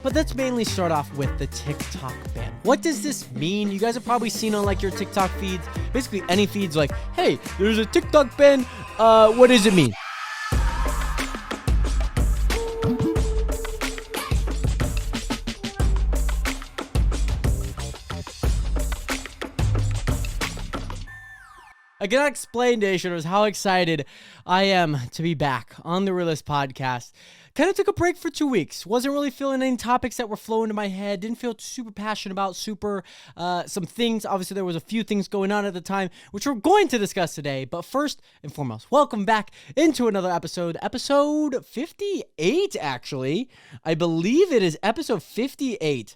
But let's mainly start off with the TikTok ban. What does this mean? You guys have probably seen on like your TikTok feeds, basically any feeds like, hey, there's a TikTok ban. What does it mean? I cannot explain, Nationers, how excited I am to be back on the Realist Podcast. Kind of took a break for 2 weeks. Wasn't really feeling any topics that were flowing to my head. Didn't feel super passionate about some things. Obviously, there was a few things going on at the time, which we're going to discuss today. But first and foremost, welcome back into another episode. Episode 58, actually. I believe it is episode 58.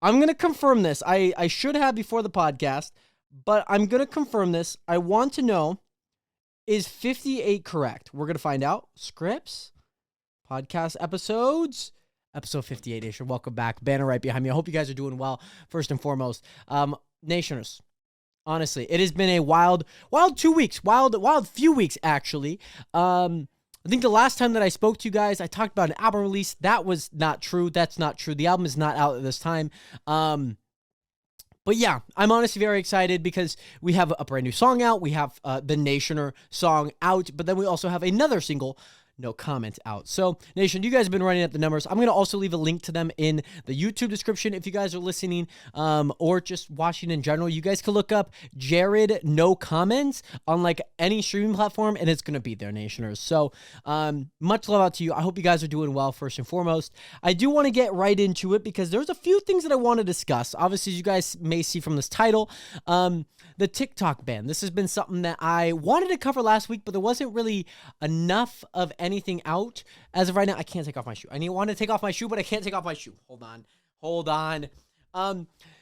I'm going to confirm this. I should have before the podcast, but I'm going to confirm this. I want to know, is 58 correct? We're going to find out. Scripts, podcast episodes, episode 58. Welcome back. Banner right behind me. I hope you guys are doing well, first and foremost. Nationers, honestly, it has been a wild 2 weeks. Wild few weeks, actually. I think the last time that I spoke to you guys, I talked about an album release. That was not true. That's not true. The album is not out at this time. But yeah, I'm honestly very excited because we have a brand new song out. We have the Nationer song out, but then we also have another single, No Comment, out. So, Nation, you guys have been running up the numbers. I'm going to also leave a link to them in the YouTube description if you guys are listening or just watching in general. You guys can look up Jared No Comments on like any streaming platform, and it's going to be there, Nationers. So, much love out to you. I hope you guys are doing well, first and foremost. I do want to get right into it because there's a few things that I want to discuss. Obviously, as you guys may see from this title, the TikTok ban. This has been something that I wanted to cover last week, but there wasn't really enough of anything out as of right now. I can't take off my shoe. I want to take off my shoe, but I can't take off my shoe. Hold on.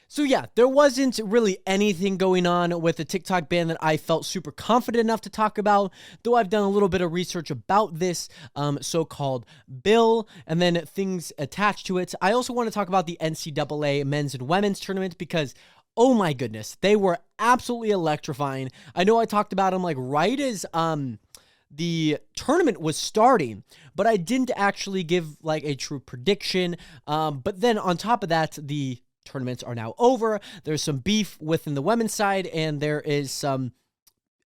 So yeah, there wasn't really anything going on with the TikTok ban that I felt super confident enough to talk about, though I've done a little bit of research about this so-called bill and then things attached to it. I also want to talk about the NCAA men's and women's tournament because, oh my goodness, they were absolutely electrifying. I know I talked about them like right as the tournament was starting, but I didn't actually give like a true prediction. But then on top of that, the tournaments are now over. There's some beef within the women's side, and there is some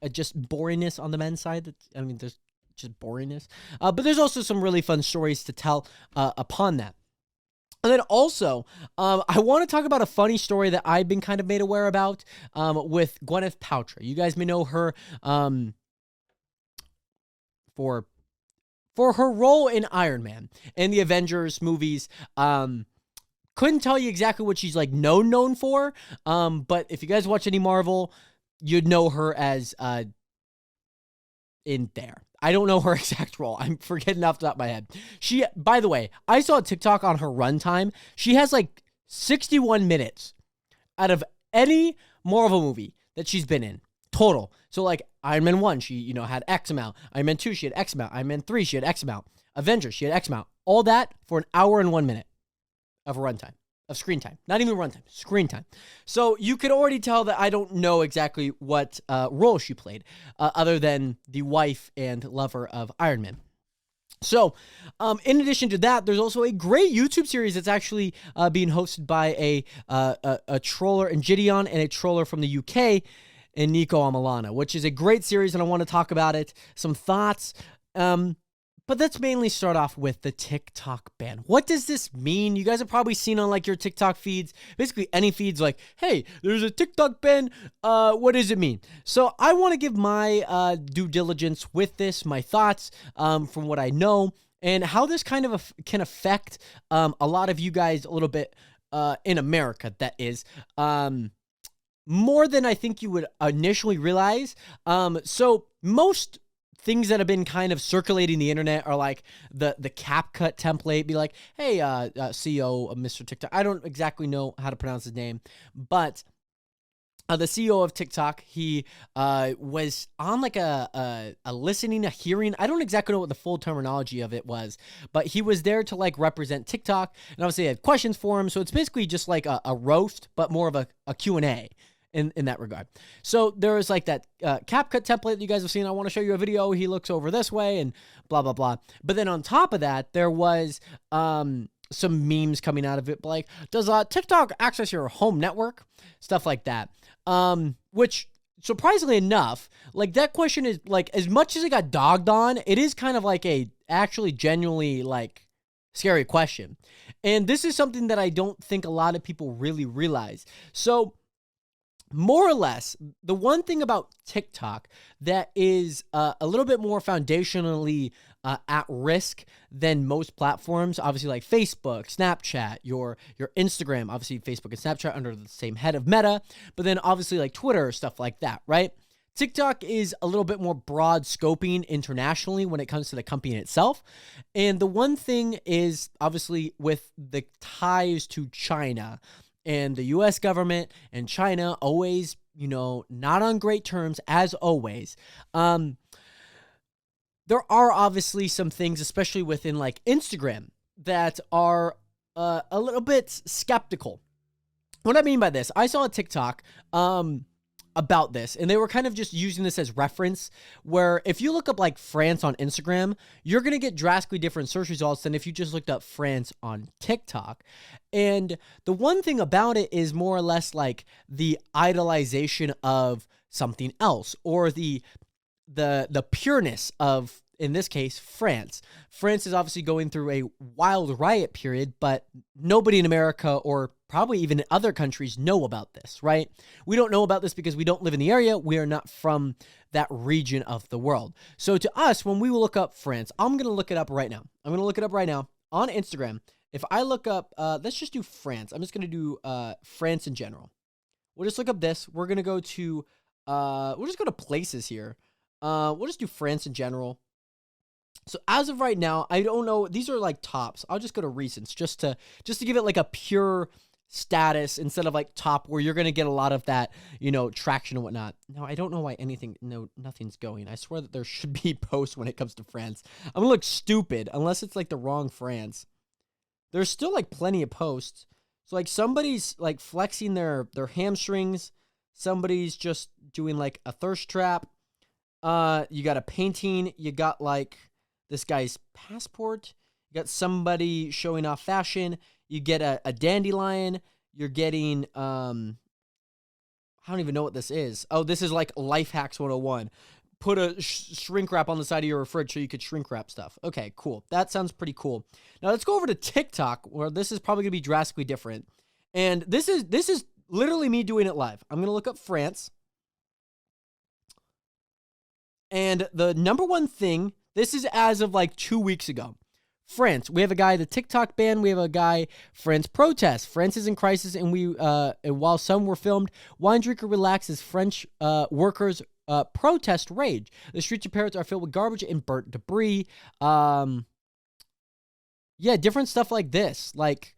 just boringness on the men's side. There's just boringness. But there's also some really fun stories to tell upon that. And then also, I want to talk about a funny story that I've been kind of made aware about with Gwyneth Paltrow. You guys may know her for her role in Iron Man in the Avengers movies. Couldn't tell you exactly what she's like known for, but if you guys watch any Marvel, you'd know her as in there. I don't know her exact role. I'm forgetting off the top of my head. She, by the way, I saw a TikTok on her runtime. She has like 61 minutes out of any Marvel movie that she's been in total. So like Iron Man 1, she, had X amount. Iron Man 2, she had X amount. Iron Man 3, she had X amount. Avengers, she had X amount. All that for an hour and 1 minute of runtime, of screen time. Not even runtime, screen time. So you could already tell that I don't know exactly what role she played, other than the wife and lover of Iron Man. So, in addition to that, there's also a great YouTube series that's actually being hosted by a troller in Gideon and a troller from the UK, and Nico Amalana, which is a great series, and I want to talk about it, some thoughts. But let's mainly start off with the TikTok ban. What does this mean? You guys have probably seen on like your TikTok feeds, basically any feeds like, hey, there's a TikTok ban. What does it mean? So I want to give my due diligence with this, my thoughts from what I know, and how this kind of can affect a lot of you guys a little bit in America, that is. More than I think you would initially realize. So most things that have been kind of circulating the internet are like the CapCut template, be like, hey, CEO of Mr. TikTok. I don't exactly know how to pronounce his name, but the CEO of TikTok, he was on like a hearing. I don't exactly know what the full terminology of it was, but he was there to like represent TikTok, and obviously they had questions for him. So it's basically just like a roast, but more of a Q&A. In that regard. So there is like that CapCut template that you guys have seen. I want to show you a video. He looks over this way and blah, blah, blah. But then on top of that, there was some memes coming out of it, like, does TikTok access your home network? Stuff like that. Which surprisingly enough, like that question is like, as much as it got dogged on, it is kind of like a actually genuinely like scary question. And this is something that I don't think a lot of people really realize. So more or less, the one thing about TikTok that is a little bit more foundationally at risk than most platforms, obviously like Facebook, Snapchat, your Instagram, obviously Facebook and Snapchat under the same head of Meta, but then obviously like Twitter, stuff like that, right? TikTok is a little bit more broad scoping internationally when it comes to the company itself. And the one thing is obviously with the ties to China and the US government and China always, not on great terms as always. There are obviously some things, especially within like Instagram, that are a little bit skeptical. What I mean by this, I saw a TikTok about this, and they were kind of just using this as reference, where if you look up like France on Instagram, you're going to get drastically different search results than if you just looked up France on TikTok. And the one thing about it is more or less like the idolization of something else, or the pureness of, in this case, France. France is obviously going through a wild riot period, but nobody in America or probably even in other countries know about this, right? We don't know about this because we don't live in the area. We are not from that region of the world. So to us, when we look up France, I'm going to look it up right now. I'm going to look it up right now on Instagram. If I look up, let's just do France. I'm just going to do France in general. We'll just look up this. We're going to go to, we'll just go to places here. We'll just do France in general. So as of right now, I don't know. These are like tops. I'll just go to recents just to give it like a pure status instead of like top, where you're going to get a lot of that, traction and whatnot. Now, I don't know why nothing's going. I swear that there should be posts when it comes to France. I'm going to look stupid unless it's like the wrong France. There's still like plenty of posts. So like somebody's like flexing their hamstrings. Somebody's just doing like a thirst trap. You got a painting. You got like this guy's passport. You got somebody showing off fashion. You get a dandelion. You're getting, I don't even know what this is. Oh, this is like Life Hacks 101. Put a shrink wrap on the side of your fridge so you could shrink wrap stuff. Okay, cool. That sounds pretty cool. Now let's go over to TikTok, where this is probably going to be drastically different. And this is literally me doing it live. I'm going to look up France. And the number one thing, this is as of like 2 weeks ago. France, we have a guy, the TikTok ban. We have a guy, France protests. France is in crisis, and while some were filmed, wine drinker relaxes. French workers protest rage. The streets of Paris are filled with garbage and burnt debris. Yeah, different stuff like this. Like,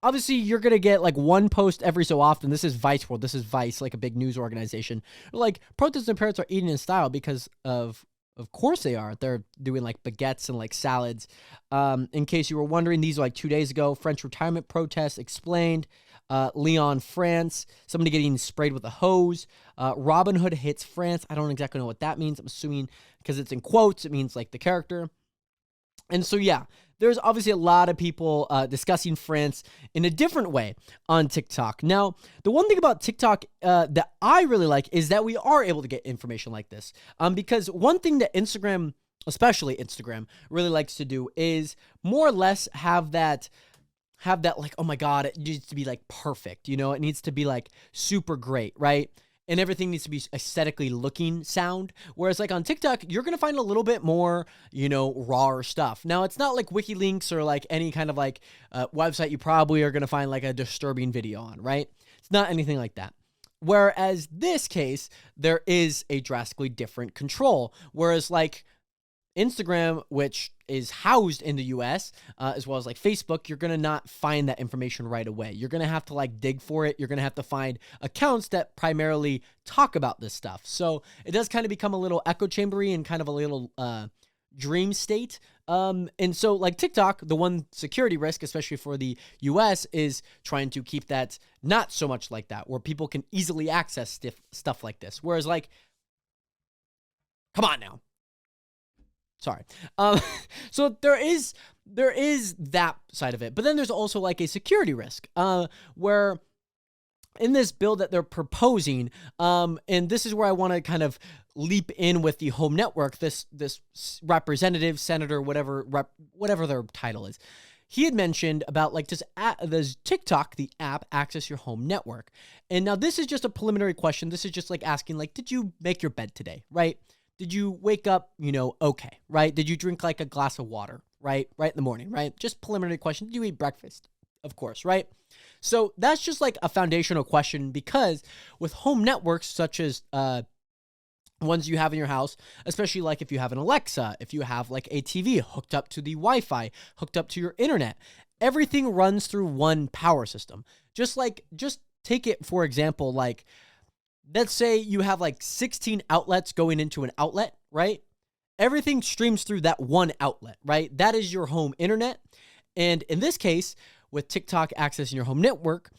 obviously, you're going to get like one post every so often. This is Vice World. This is Vice, like a big news organization. Like, protests in Paris are eating in style because of course they are. They're doing like baguettes and like salads. In case you were wondering, these are like 2 days ago. French retirement protests explained. Lyon, France. Somebody getting sprayed with a hose. Robin Hood hits France. I don't exactly know what that means. I'm assuming because it's in quotes, it means like the character. And so, yeah, there's obviously a lot of people discussing France in a different way on TikTok. Now, the one thing about TikTok that I really like is that we are able to get information like this. Because one thing that Instagram, especially Instagram, really likes to do is more or less have that like, oh my God, it needs to be like perfect. It needs to be like super great, right? And everything needs to be aesthetically looking sound. Whereas like on TikTok, you're going to find a little bit more, raw stuff. Now, it's not like WikiLeaks or like any kind of like website you probably are going to find like a disturbing video on, right? It's not anything like that. Whereas this case, there is a drastically different control. Whereas like Instagram, which is housed in the US, as well as like Facebook, you're going to not find that information right away. You're going to have to like dig for it. You're going to have to find accounts that primarily talk about this stuff. So it does kind of become a little echo chambery and kind of a little dream state. And so like TikTok, the one security risk, especially for the US, is trying to keep that not so much like that, where people can easily access stuff like this. Whereas like, come on now. Sorry. Um, so there is that side of it, but then there's also like a security risk, where in this bill that they're proposing, and this is where I want to kind of leap in with the home network. This representative, senator, whatever their title is, he had mentioned about like does TikTok, the app, access your home network? And now this is just a preliminary question. This is just like asking, like, did you make your bed today, right? Did you wake up, okay, right? Did you drink like a glass of water, right in the morning, right? Just preliminary question. Did you eat breakfast? Of course, right? So that's just like a foundational question, because with home networks such as ones you have in your house, especially like if you have an Alexa, if you have like a TV hooked up to the Wi-Fi, hooked up to your internet, everything runs through one power system. Just take it, for example, like, let's say you have like 16 outlets going into an outlet, right? Everything streams through that one outlet, right? That is your home internet. And in this case, with TikTok accessing your home network,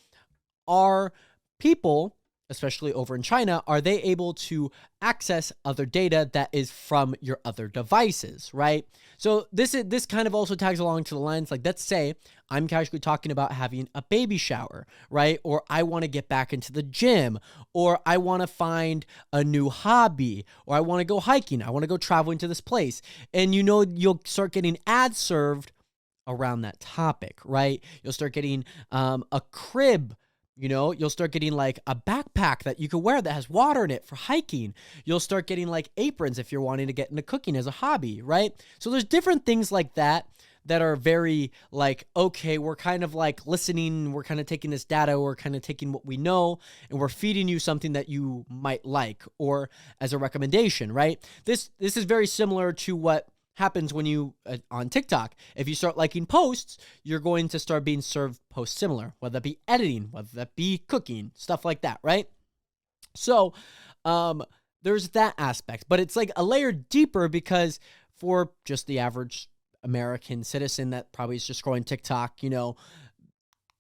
are people, especially over in China, are they able to access other data that is from your other devices, right? So this kind of also tags along to the lines, like, let's say I'm casually talking about having a baby shower, right? Or I want to get back into the gym, or I want to find a new hobby, or I want to go hiking, I want to go traveling to this place. And you'll start getting ads served around that topic, right? You'll start getting a crib. You'll start getting like a backpack that you can wear that has water in it for hiking. You'll start getting like aprons if you're wanting to get into cooking as a hobby, right? So there's different things like that are very like, okay, we're kind of like listening, we're kind of taking this data, we're kind of taking what we know, and we're feeding you something that you might like, or as a recommendation, right? This is very similar to what happens when you on TikTok. If you start liking posts, you're going to start being served posts similar, whether that be editing, whether that be cooking, stuff like that, right? So there's that aspect, but it's like a layer deeper, because for just the average American citizen that probably is just scrolling TikTok,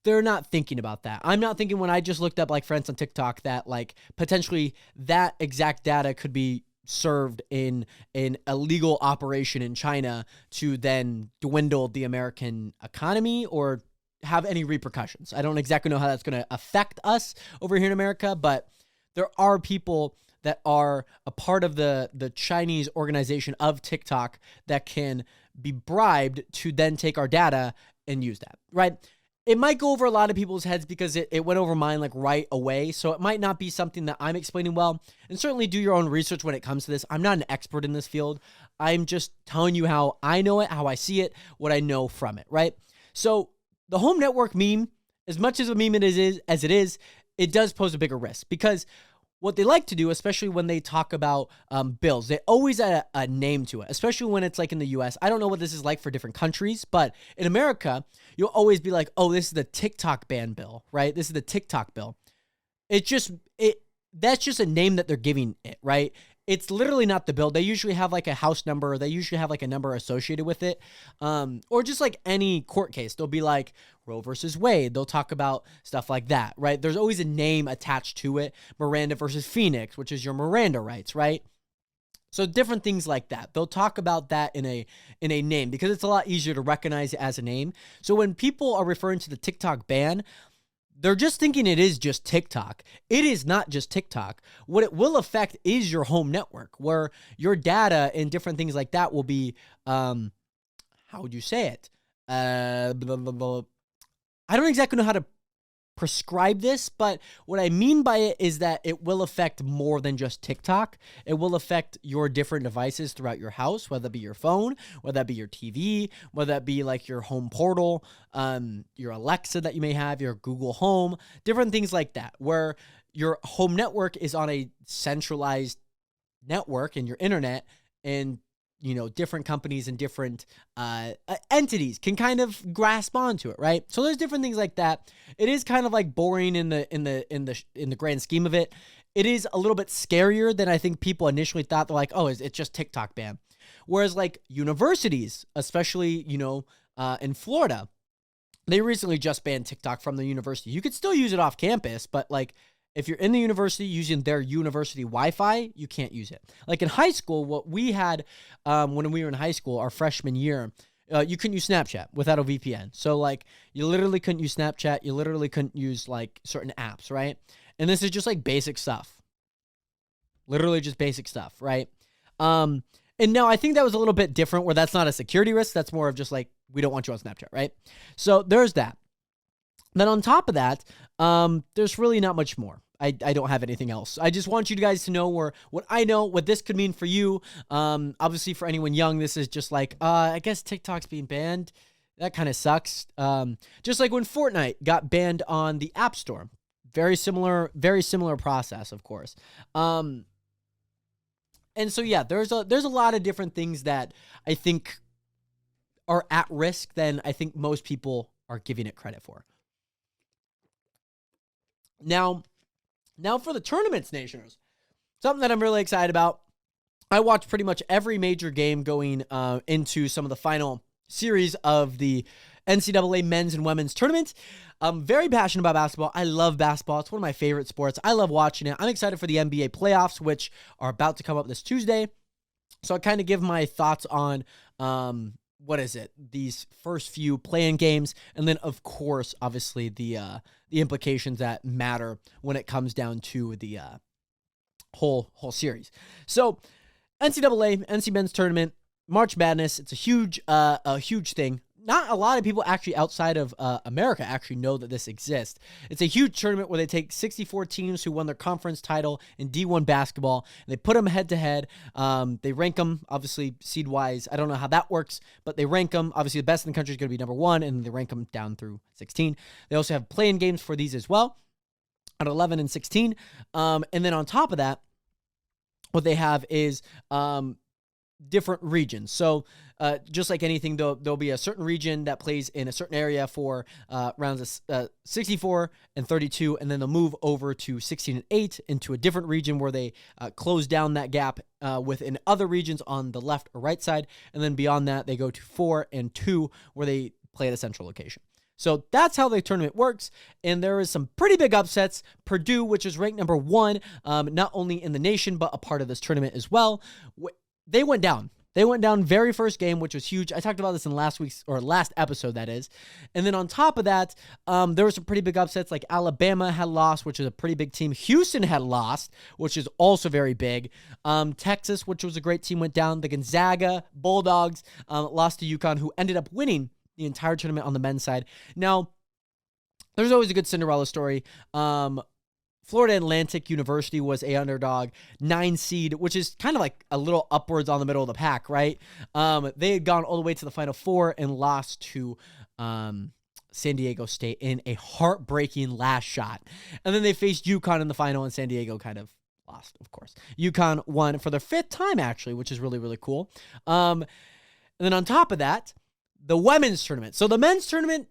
they're not thinking about that. I'm not thinking, when I just looked up like friends on TikTok, that like potentially that exact data could be served in an illegal operation in China to then dwindle the American economy or have any repercussions. I don't exactly know how that's going to affect us over here in America, but there are people that are a part of the Chinese organization of TikTok that can be bribed to then take our data and use that, right? It might go over a lot of people's heads, because it went over mine like right away. So it might not be something that I'm explaining well. And certainly do your own research when it comes to this. I'm not an expert in this field. I'm just telling you how I know it, how I see it, what I know from it, right? So the home network meme, as much as a meme it is, it does pose a bigger risk, because what they like to do, especially when they talk about bills, they always add a name to it, especially when it's like in the US. I don't know what this is like for different countries, but in America, you'll always be like, oh, this is the TikTok ban bill, right? This is the TikTok bill. That's just a name that they're giving it, right? It's literally not the bill. They usually have like a house number, or they usually have like a number associated with it. Or just like any court case, they'll be like Roe versus Wade. They'll talk about stuff like that, right? There's always a name attached to it. Miranda versus Phoenix, which is your Miranda rights, right? So different things like that. They'll talk about that in a name, because it's a lot easier to recognize it as a name. So when people are referring to the TikTok ban, they're just thinking it is just TikTok. It is not just TikTok. What it will affect is your home network, where your data and different things like that will be, how would you say it? I don't exactly know how to prescribe this, but what I mean by it is that it will affect more than just TikTok. It will affect your different devices throughout your house, whether that be your phone, whether that be your TV, whether that be like your home portal, your Alexa that you may have, your Google Home, different things like that, where your home network is on a centralized network in your internet, and different companies and different entities can kind of grasp onto it, right? So there's different things like that. It is kind of like boring in the grand scheme of it. It is a little bit scarier than I think people initially thought. They're like, oh, it's just TikTok ban. Whereas like universities, especially in Florida, they recently just banned TikTok from the university. You could still use it off campus, but like if you're in the university using their university Wi-Fi, you can't use it. Like in high school, what we had when we were in high school, our freshman year, you couldn't use Snapchat without a VPN. So like you literally couldn't use Snapchat. You literally couldn't use like certain apps, right? And this is just like basic stuff. Literally just basic stuff, right? And now I think that was a little bit different where that's not a security risk. That's more of just like, we don't want you on Snapchat, right? So there's that. Then on top of that, there's really not much more. I don't have anything else. I just want you guys to know what I know, what this could mean for you. Obviously, for anyone young, this is just like, I guess TikTok's being banned. That kind of sucks. Just like when Fortnite got banned on the App Store. Very similar process, of course. And so, yeah, there's a lot of different things that I think are at risk than I think most people are giving it credit for. Now for the tournaments, Nationers, something that I'm really excited about. I watched pretty much every major game going into some of the final series of the NCAA men's and women's tournament. I'm very passionate about basketball. I love basketball. It's one of my favorite sports. I love watching it. I'm excited for the NBA playoffs, which are about to come up this Tuesday. So I kind of give my thoughts on these first few play-in games, and then of course, obviously the implications that matter when it comes down to the whole series. So NCAA, NC Men's Tournament, March Madness, it's a huge thing. Not a lot of people actually outside of America actually know that this exists. It's a huge tournament where they take 64 teams who won their conference title in D1 basketball, and they put them head-to-head. They rank them, obviously, seed-wise. I don't know how that works, but they rank them. Obviously, the best in the country is going to be number 1, and they rank them down through 16. They also have play-in games for these as well at 11 and 16. And then on top of that, what they have is different regions. So just like anything, there'll be a certain region that plays in a certain area for rounds of 64 and 32, and then they'll move over to 16 and 8 into a different region where they close down that gap within other regions on the left or right side, and then beyond that, they go to 4 and 2 where they play at a central location. So that's how the tournament works, and there is some pretty big upsets. Purdue, which is ranked number 1, not only in the nation, but a part of this tournament as well, they went down. They went down very first game, which was huge. I talked about this in last episode, that is. And then on top of that, there were some pretty big upsets, like Alabama had lost, which is a pretty big team. Houston had lost, which is also very big. Texas, which was a great team, went down. The Gonzaga Bulldogs lost to UConn, who ended up winning the entire tournament on the men's side. Now, there's always a good Cinderella story. Florida Atlantic University was a underdog 9 seed, which is kind of like a little upwards on the middle of the pack, right? They had gone all the way to the Final Four and lost to San Diego State in a heartbreaking last shot. And then they faced UConn in the final, and San Diego kind of lost, of course. UConn won for their 5th time, actually, which is really, really cool. And then on top of that, the women's tournament. So the men's tournament,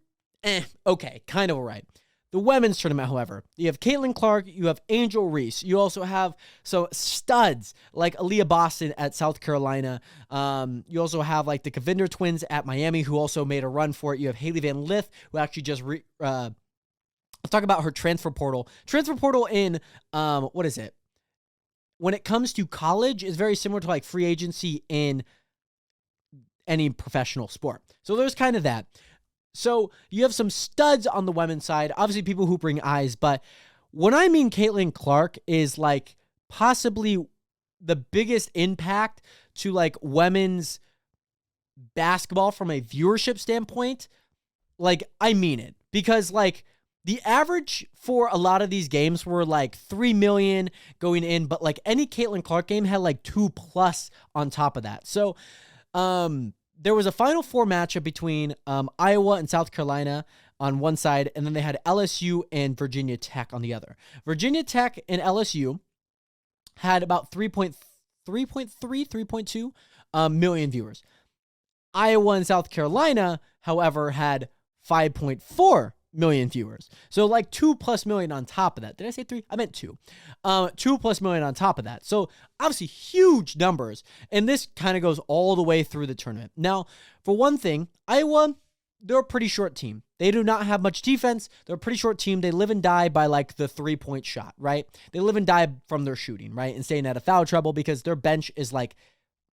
okay, kind of all right. The women's tournament, however, you have Caitlin Clark, you have Angel Reese. You also have some studs like Aaliyah Boston at South Carolina. You also have like the Cavinder twins at Miami, who also made a run for it. You have Haley Van Lith, who actually just let's talk about her transfer portal. Transfer portal in what is it? When it comes to college, is very similar to like free agency in any professional sport. So there's kind of that. So you have some studs on the women's side, obviously people who bring eyes, but what I mean Caitlin Clark is like possibly the biggest impact to like women's basketball from a viewership standpoint. Like, I mean it, because like the average for a lot of these games were like 3 million going in, but like any Caitlin Clark game had like 2+ on top of that. So, there was a Final Four matchup between Iowa and South Carolina on one side, and then they had LSU and Virginia Tech on the other. Virginia Tech and LSU had about 3.2 million viewers. Iowa and South Carolina, however, had 5.4 million viewers. So like 2+ million on top of that. Did I say 3? I meant 2. 2+ million on top of that. So obviously huge numbers. And this kind of goes all the way through the tournament. Now, for one thing, Iowa, they're a pretty short team. They do not have much defense. They're a pretty short team. They live and die by like the 3-point shot, right? They live and die from their shooting, right? And staying out of foul trouble because their bench is like,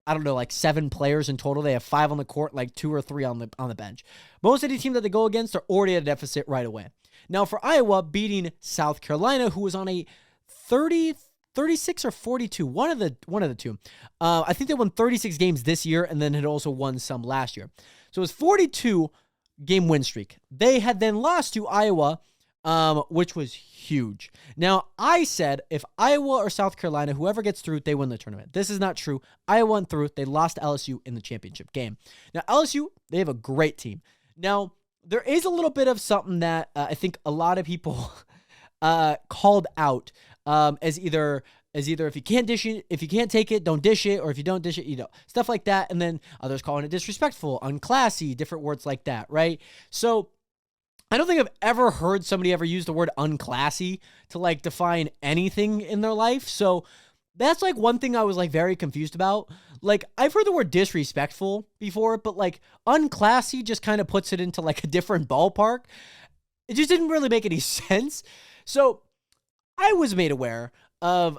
I don't know, like 7 players in total. They have 5 on the court, like 2 or 3 on the bench. Most of the teams that they go against are already at a deficit right away. Now for Iowa, beating South Carolina, who was on a 36 or 42, one of the two. I think they won 36 games this year and then had also won some last year. So it was 42 game win streak. They had then lost to Iowa, which was huge. Now, I said if Iowa or South Carolina, whoever gets through, they win the tournament. This is not true. Iowa went through. They lost to LSU in the championship game. Now, LSU, they have a great team. Now, there is a little bit of something that I think a lot of people called out as either if you can't dish it, if you can't take it, don't dish it, or if you don't dish it, stuff like that. And then others calling it disrespectful, unclassy, different words like that, right? So I don't think I've ever heard somebody ever use the word unclassy to like define anything in their life. So that's like one thing I was like very confused about. Like I've heard the word disrespectful before, but like unclassy just kind of puts it into like a different ballpark. It just didn't really make any sense. So I was made aware of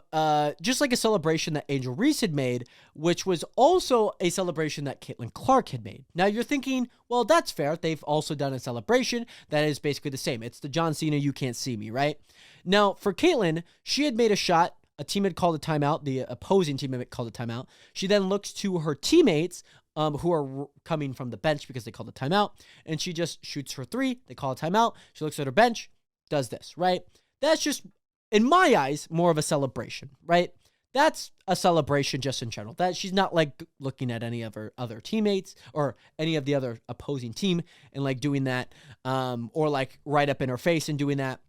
just like a celebration that Angel Reese had made, which was also a celebration that Caitlin Clark had made. Now you're thinking, well, that's fair. They've also done a celebration that is basically the same. It's the John Cena, you can't see me, right? Now for Caitlin, she had made a shot. A team had called a timeout. The opposing team had called a timeout. She then looks to her teammates who are coming from the bench because they called a timeout, and she just shoots her 3. They call a timeout. She looks at her bench, does this, right? That's just, in my eyes, more of a celebration, right? That's a celebration just in general. That she's not like looking at any of her other teammates or any of the other opposing team and like doing that, or like right up in her face and doing that.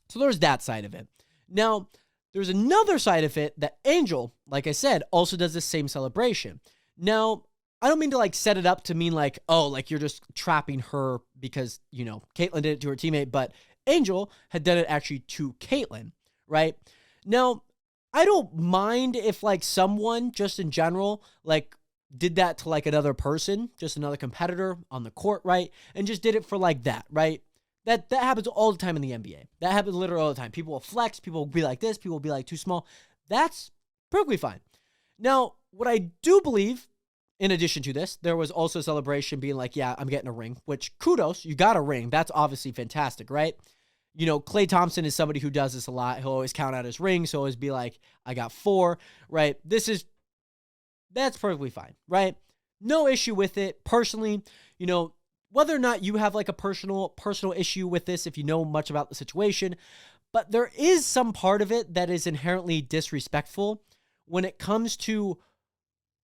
So there's that side of it. Now, there's another side of it that Angel, like I said, also does the same celebration. Now, I don't mean to like set it up to mean like, oh, like you're just trapping her because, Caitlin did it to her teammate, but Angel had done it actually to Caitlin, right? Now, I don't mind if like someone just in general, like did that to like another person, just another competitor on the court, right? And just did it for like that, right? That happens all the time in the NBA. That happens literally all the time. People will flex. People will be like this. People will be like too small. That's perfectly fine. Now, what I do believe, in addition to this, there was also a celebration being like, yeah, I'm getting a ring, which kudos, you got a ring. That's obviously fantastic, right? Klay Thompson is somebody who does this a lot. He'll always count out his rings. He'll always be like, I got 4, right? That's perfectly fine, right? No issue with it. Personally, whether or not you have like a personal issue with this, if you know much about the situation, but there is some part of it that is inherently disrespectful when it comes to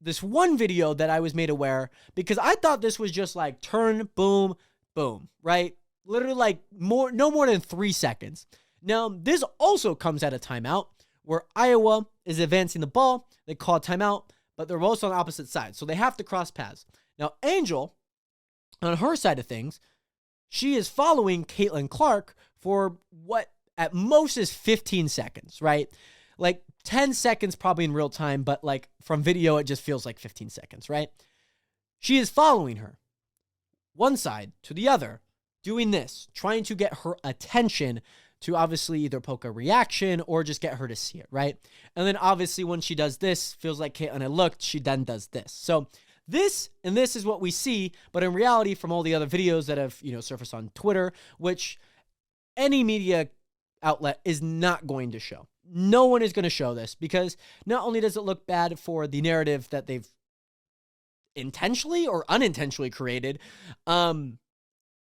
this one video that I was made aware, because I thought this was just like turn, boom, boom, right? Literally like no more than 3 seconds. Now, this also comes at a timeout where Iowa is advancing the ball. They call a timeout, but they're both on opposite sides, so they have to cross paths. Now, Angel, on her side of things, she is following Caitlin Clark for what at most is 15 seconds, right? Like 10 seconds probably in real time, but like from video, it just feels like 15 seconds, right? She is following her, one side to the other, doing this, trying to get her attention to obviously either poke a reaction or just get her to see it, right? And then obviously when she does this, feels like Caitlin had looked, she then does this. So this is what we see, but in reality, from all the other videos that have, surfaced on Twitter, which any media outlet is not going to show. No one is going to show this because not only does it look bad for the narrative that they've intentionally or unintentionally created,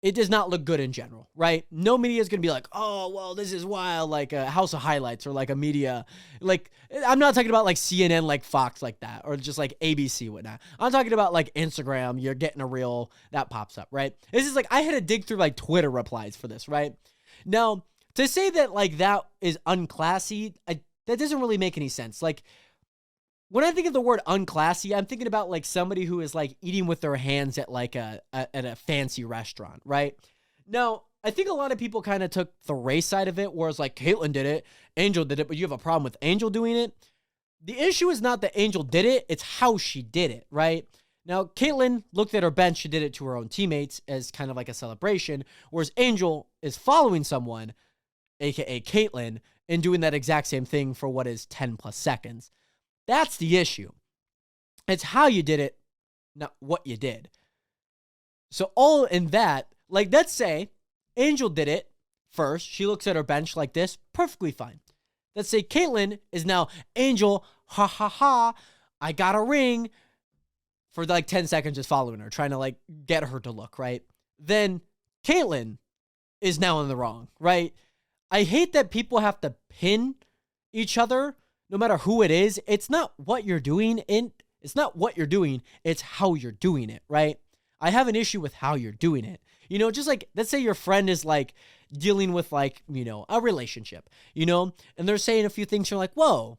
it does not look good in general, right? No media is going to be like, oh, well, this is wild, like a House of Highlights or like a media. Like, I'm not talking about like CNN, like Fox, like that, or just like ABC, whatnot. I'm talking about like Instagram, you're getting a reel that pops up, right? This is like, I had to dig through like Twitter replies for this, right? Now, to say that like that is unclassy, that doesn't really make any sense. Like, when I think of the word unclassy, I'm thinking about like somebody who is like eating with their hands at like at a fancy restaurant, right? Now, I think a lot of people kind of took the race side of it, whereas like Caitlin did it, Angel did it, but you have a problem with Angel doing it. The issue is not that Angel did it, it's how she did it, right? Now, Caitlyn looked at her bench. She did it to her own teammates as kind of like a celebration, whereas Angel is following someone, aka Caitlyn, and doing that exact same thing for what is 10 plus seconds. That's the issue. It's how you did it, not what you did. So all in that, like, let's say Angel did it first. She looks at her bench like this, perfectly fine. Let's say Caitlyn is now Angel, ha ha ha, I got a ring, for like 10 seconds just following her, trying to like get her to look, right? Then Caitlyn is now in the wrong, right? I hate that people have to pin each other, no matter who it is. It's not what you're doing, it's not what you're doing, it's how you're doing it, right? I have an issue with how you're doing it. You know, just like, let's say your friend is like dealing with like, you know, a relationship, you know, and they're saying a few things, you're like, whoa,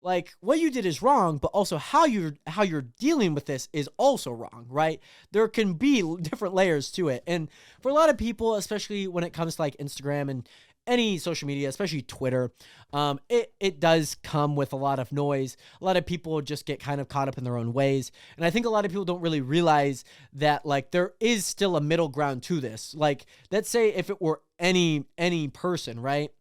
like what you did is wrong, but also how you're dealing with this is also wrong, right? There can be different layers to it. And for a lot of people, especially when it comes to like Instagram and any social media, especially Twitter, it does come with a lot of noise. A lot of people just get kind of caught up in their own ways. And I think a lot of people don't really realize that like there is still a middle ground to this. Like, let's say if it were any person, right?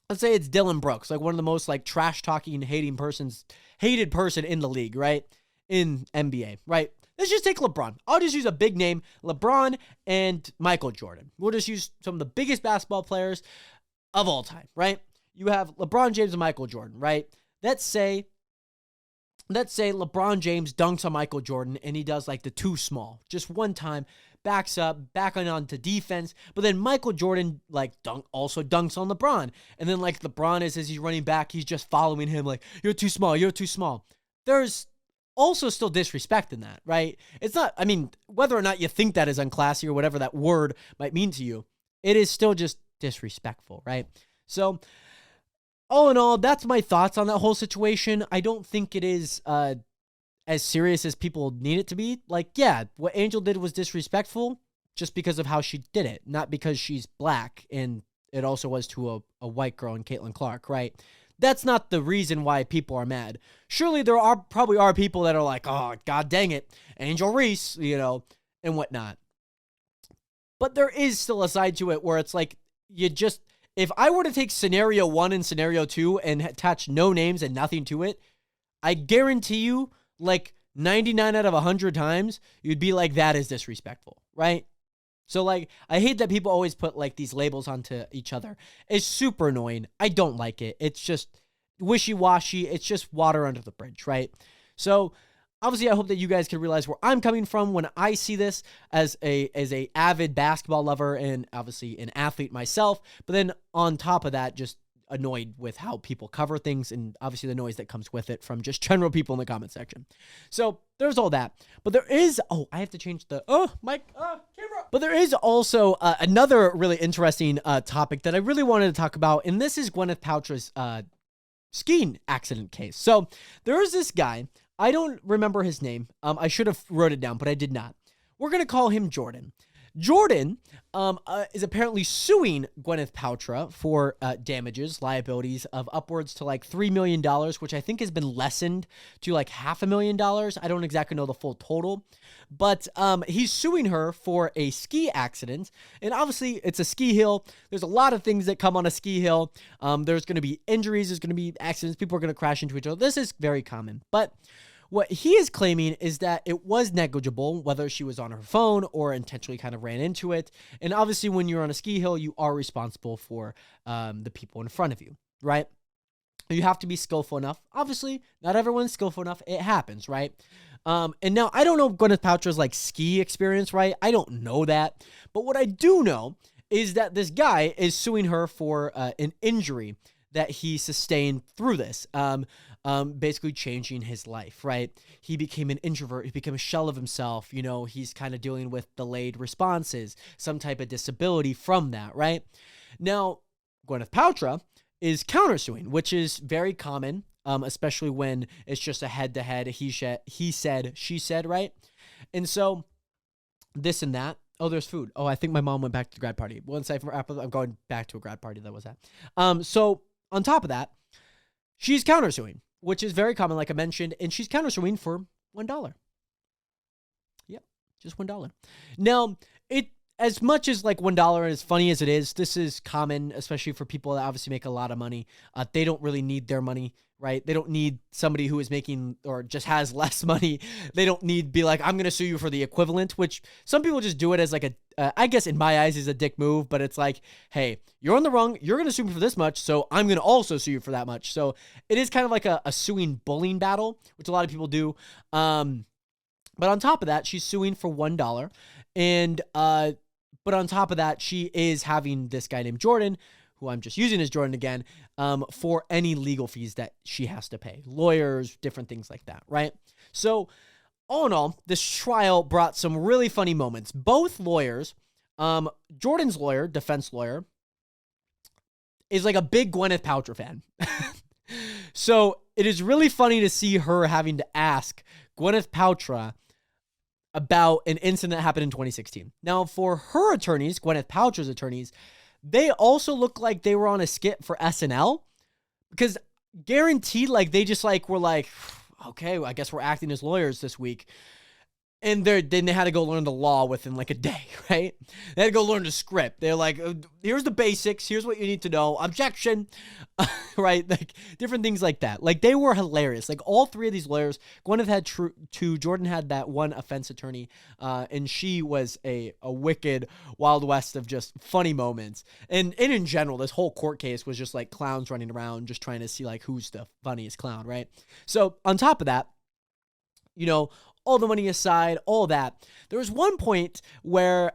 Let's say it's Dylan Brooks, like one of the most like trash talking, hated person in the league, right? In NBA, right? Let's just take LeBron. I'll just use a big name, LeBron and Michael Jordan. We'll just use some of the biggest basketball players of all time, right? You have LeBron James and Michael Jordan, right? Let's say LeBron James dunks on Michael Jordan and he does like the too small, just one time, backs up, back onto defense, but then Michael Jordan like also dunks on LeBron. And then like LeBron as he's running back, he's just following him like, you're too small, you're too small. There's also still disrespect in that, right? It's not, I mean, whether or not you think that is unclassy or whatever that word might mean to you, it is still just disrespectful, right? So all in all, that's my thoughts on that whole situation. I don't think it is as serious as people need it to be. Like, yeah, what Angel did was disrespectful just because of how she did it, not because she's black, and it also was to a white girl in Caitlin Clark, right? That's not the reason why people are mad. Surely there probably are people that are like, oh, God dang it, Angel Reese, you know, and whatnot. But there is still a side to it where it's like, if I were to take scenario 1 and scenario 2 and attach no names and nothing to it, I guarantee you, like 99 out of 100 times, you'd be like, that is disrespectful, right? So like, I hate that people always put like these labels onto each other. It's super annoying. I don't like it. It's just wishy-washy. It's just water under the bridge, right? So obviously, I hope that you guys can realize where I'm coming from when I see this as a avid basketball lover and obviously an athlete myself. But then on top of that, just annoyed with how people cover things and obviously the noise that comes with it from just general people in the comment section. So there's all that. But there is, I have to change the, camera. But there is also another really interesting topic that I really wanted to talk about. And this is Gwyneth Paltrow's skiing accident case. So there is this guy. I don't remember his name. I should have wrote it down, but I did not. We're going to call him Jordan. Jordan is apparently suing Gwyneth Paltrow for damages, liabilities of upwards to like $3 million, which I think has been lessened to like $500,000. I don't exactly know the full total, but he's suing her for a ski accident. And obviously it's a ski hill. There's a lot of things that come on a ski hill. There's going to be injuries. There's going to be accidents. People are going to crash into each other. This is very common, but what he is claiming is that it was negligible, whether she was on her phone or intentionally kind of ran into it. And obviously, when you're on a ski hill, you are responsible for the people in front of you, right? You have to be skillful enough. Obviously, not everyone's skillful enough. It happens, right? And now, I don't know Gwyneth Paltrow's like ski experience, right? I don't know that. But what I do know is that this guy is suing her for an injury that he sustained through this. Basically changing his life, right? He became an introvert. He became a shell of himself. You know, he's kind of dealing with delayed responses, some type of disability from that, right? Now, Gwyneth Paltrow is countersuing, which is very common, especially when it's just a head-to-head, he said, she said, right? And so this and that. Oh, there's food. Oh, I think my mom went back to the grad party. Once I'm going back to a grad party that was at. So on top of that, she's countersuing, which is very common, like I mentioned, and she's countersuing for $1. Just $1. Now, as much as like $1 and as funny as it is, this is common, especially for people that obviously make a lot of money. They don't really need their money, right? They don't need somebody who is making or just has less money. They don't need to be like, I'm going to sue you for the equivalent, which some people just do it as like I guess in my eyes is a dick move, but it's like, hey, you're on the wrong. You're going to sue me for this much, so I'm going to also sue you for that much. So it is kind of like a suing bullying battle, which a lot of people do. But on top of that, she's suing for $1. And, but on top of that, she is having this guy named Jordan, who I'm just using as Jordan again, for any legal fees that she has to pay. Lawyers, different things like that, right? So all in all, this trial brought some really funny moments. Both lawyers, Jordan's lawyer, defense lawyer, is like a big Gwyneth Paltrow fan. So it is really funny to see her having to ask Gwyneth Paltrow about an incident that happened in 2016. Now, for her attorneys, Gwyneth Paltrow's attorneys, they also look like they were on a skit for SNL, because guaranteed, like, they just like were like, okay, I guess we're acting as lawyers this week. And then they had to go learn the law within like a day, right? They had to go learn the script. They're like, here's the basics. Here's what you need to know. Objection, right? Like different things like that. Like they were hilarious. Like all three of these lawyers, Gwyneth had two, Jordan had that one offense attorney, and she was a wicked Wild West of just funny moments. And in general, this whole court case was just like clowns running around, just trying to see like who's the funniest clown, right? So on top of that, you know, all the money aside, all that, there was one point where,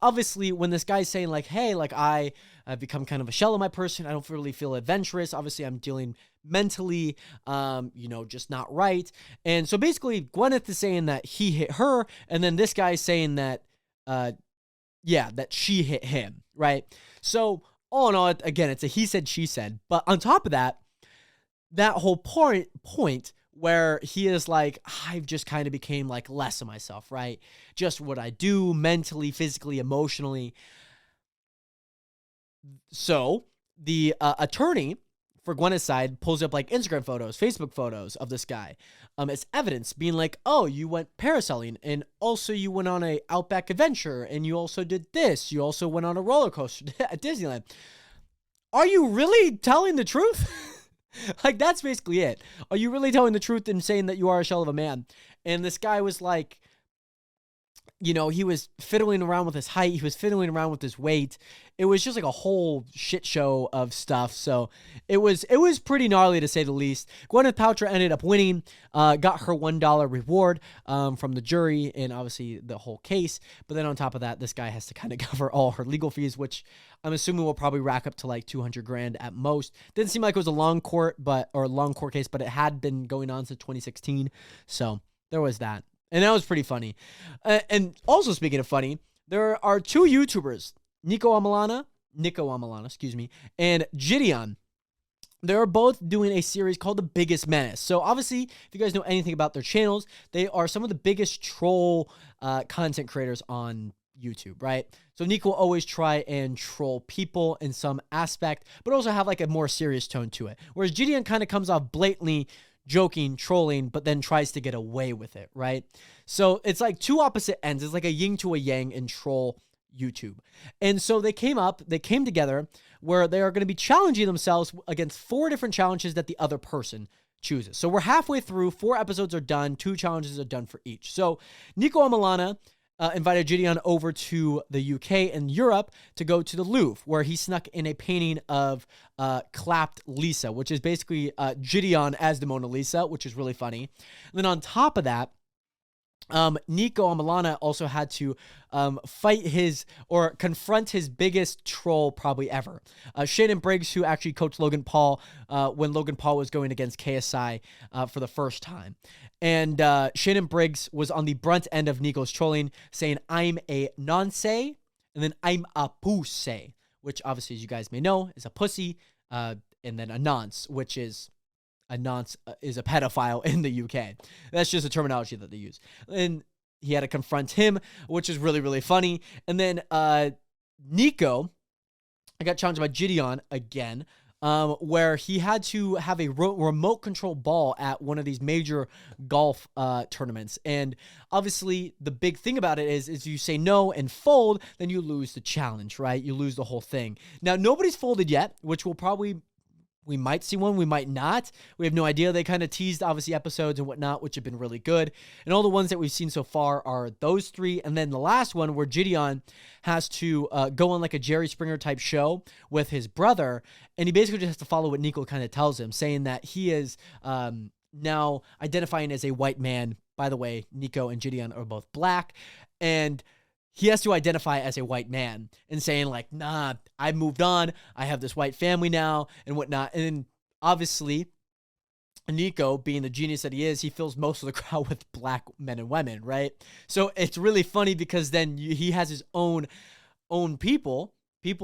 obviously, when this guy's saying, like, hey, like, I've become kind of a shell of my person, I don't really feel adventurous, obviously, I'm dealing mentally, you know, just not right, and so basically, Gwyneth is saying that he hit her, and then this guy's saying that, that she hit him, right? So, all in all, again, it's a he said, she said, but on top of that, that whole point where he is like, I've just kind of became like less of myself, right? Just what I do mentally, physically, emotionally. So the attorney for Gwyneth's side pulls up like Instagram photos, Facebook photos of this guy as evidence, being like, oh, you went parasailing, and also you went on a Outback adventure, and you also did this. You also went on a roller coaster at Disneyland. Are you really telling the truth? Like, that's basically it. Are you really telling the truth in saying that you are a shell of a man? And this guy was like, you know, he was fiddling around with his height. He was fiddling around with his weight. It was just like a whole shit show of stuff. So it was pretty gnarly to say the least. Gwyneth Paltrow ended up winning, got her $1 reward from the jury and obviously the whole case. But then on top of that, this guy has to kind of cover all her legal fees, which I'm assuming will probably rack up to like $200,000 at most. Didn't seem like it was a long court case, but it had been going on since 2016. So there was that. And that was pretty funny. And also speaking of funny, there are two YouTubers, Nico Amalana, and Gideon. They're both doing a series called The Biggest Menace. So obviously, if you guys know anything about their channels, they are some of the biggest troll content creators on YouTube, right? So Nico will always try and troll people in some aspect, but also have like a more serious tone to it. Whereas Gideon kind of comes off blatantly joking, trolling, but then tries to get away with it, right? So it's like two opposite ends. It's like a yin to a yang in troll YouTube. And so they came together where they are going to be challenging themselves against 4 different challenges that the other person chooses. So we're halfway through, 4 episodes are done, 2 challenges are done for each. So Nico Amalana invited Gideon over to the UK and Europe to go to the Louvre, where he snuck in a painting of clapped Lisa, which is basically Gideon as the Mona Lisa, which is really funny. And then on top of that, Nico Amalana also had to confront his biggest troll probably ever. Shannon Briggs, who actually coached Logan Paul when Logan Paul was going against KSI for the first time. And Shannon Briggs was on the brunt end of Nico's trolling, saying, I'm a nonce, and then I'm a pussy, which obviously, as you guys may know, is a pussy, and then a nonce, which is... a nonce is a pedophile in the UK. That's just a terminology that they use. And he had to confront him, which is really, really funny. And then Nico, I got challenged by Gideon again where he had to have a remote control ball at one of these major golf tournaments. And obviously, the big thing about it is you say no and fold, then you lose the challenge, right? You lose the whole thing. Now, nobody's folded yet, which will probably... We might see one, we might not. We have no idea. They kind of teased, obviously, episodes and whatnot, which have been really good. And all the ones that we've seen so far are those three. And then the last one where Gideon has to go on like a Jerry Springer type show with his brother. And he basically just has to follow what Nico kind of tells him, saying that he is now identifying as a white man. By the way, Nico and Gideon are both black. And he has to identify as a white man and saying like, nah, I moved on. I have this white family now and whatnot. And then obviously Nico, being the genius that he is, he fills most of the crowd with black men and women, right? So it's really funny because then he has his own people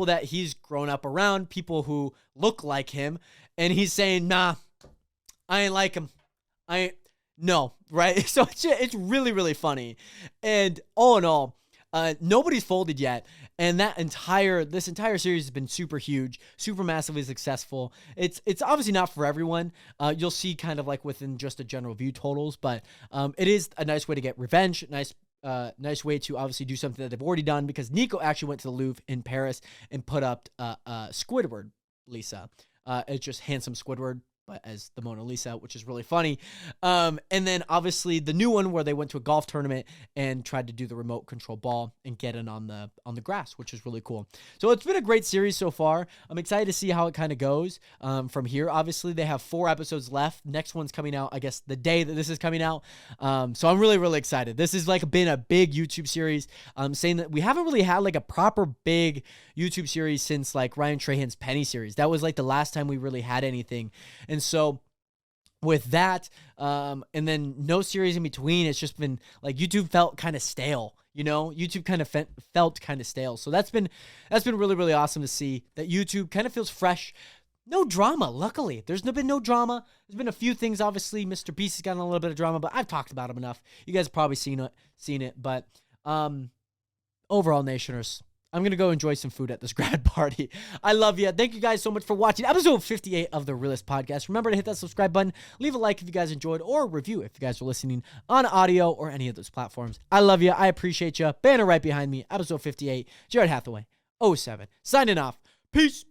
that he's grown up around, people who look like him. And he's saying, nah, I ain't like him. No, right? So it's really, really funny. And all in all, nobody's folded yet, and this entire series has been super huge, super massively successful. It's obviously not for everyone. You'll see kind of like within just the general view totals, but it is a nice way to get revenge. Nice way to obviously do something that they've already done, because Nico actually went to the Louvre in Paris and put up Squidward, Lisa. It's just handsome Squidward, but as the Mona Lisa, which is really funny. And then obviously the new one where they went to a golf tournament and tried to do the remote control ball and get in on the grass, which is really cool. So it's been a great series so far. I'm excited to see how it kind of goes from here. Obviously they have 4 episodes left. Next one's coming out, I guess, the day that this is coming out. So I'm really, really excited. This has like been a big YouTube series. Saying that we haven't really had like a proper big YouTube series since like Ryan Trahan's Penny series. That was like the last time we really had anything. And so with that, and then no series in between, it's just been like YouTube felt kind of stale, YouTube kind of felt kind of stale. So that's been really, really awesome to see that YouTube kind of feels fresh. No drama, luckily. There's been no drama. There's been a few things, obviously. Mr. Beast has gotten a little bit of drama, but I've talked about him enough. You guys have probably seen it. But overall, Nationers, I'm going to go enjoy some food at this grad party. I love you. Thank you guys so much for watching episode 58 of The Realest Podcast. Remember to hit that subscribe button. Leave a like if you guys enjoyed, or a review if you guys are listening on audio or any of those platforms. I love you. I appreciate you. Banner right behind me. Episode 58. Jared Hathaway, 07. Signing off. Peace.